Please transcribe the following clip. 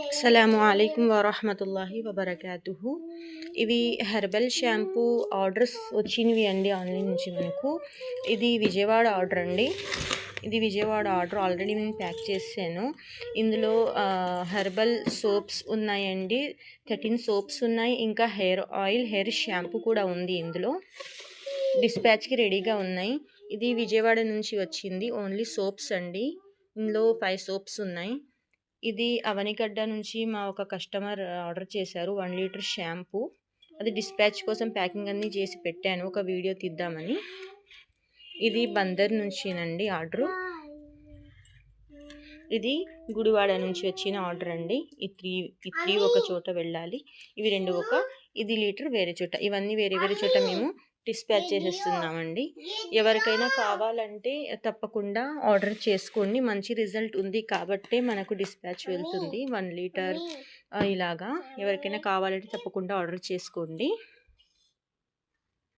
అస్సలాము అలైకుం వరహమతుల్లాహి వబర్కాతుహు. ఇవి herbal shampoo orders వచ్చినవి అండి ఆన్లైన్ నుంచి మనకు. ఇది విజయవాడ ఆర్డర్ అండి. ఇది విజయవాడ ఆర్డర్ ఆల్రెడీ నేను ప్యాక్ చేశాను. ఇందులో హెర్బల్ సోప్స్ ఉన్నాయండి, 13 సోప్స్ ఉన్నాయి. ఇంకా హెయిర్ ఆయిల్, హెయిర్ షాంపూ కూడా ఉంది. ఇందులో డిస్పాచ్కి రెడీగా ఉన్నాయి. ఇది విజయవాడ నుంచి వచ్చింది. ఓన్లీ సోప్స్ అండి. ఇందులో 5 సోప్స్ ఉన్నాయి. ఇది అవనిగడ్డ నుంచి మా ఒక కస్టమర్ ఆర్డర్ చేశారు 1 లీటర్ షాంపూ. అది డిస్పాచ్ కోసం ప్యాకింగ్ అన్నీ చేసి పెట్టాను, ఒక వీడియో తీద్దామని. ఇది బందర్ నుంచినండి ఆర్డరు. ఇది గుడివాడ నుంచి వచ్చిన ఆర్డర్ అండి. ఈ త్రీ ఒక చోట వెళ్ళాలి, ఇవి 2 ఇది లీటర్ వేరే చోట. ఇవన్నీ వేరే వేరే చోట మేము డిస్పాచ్ చేసేస్తున్నామండి. ఎవరికైనా కావాలంటే తప్పకుండా ఆర్డర్ చేసుకోండి. మంచి రిజల్ట్ ఉంది కాబట్టే మనకు డిస్పాచ్ వెళ్తుంది 1 లీటర్ ఇలాగా. ఎవరికైనా కావాలంటే తప్పకుండా ఆర్డర్ చేసుకోండి.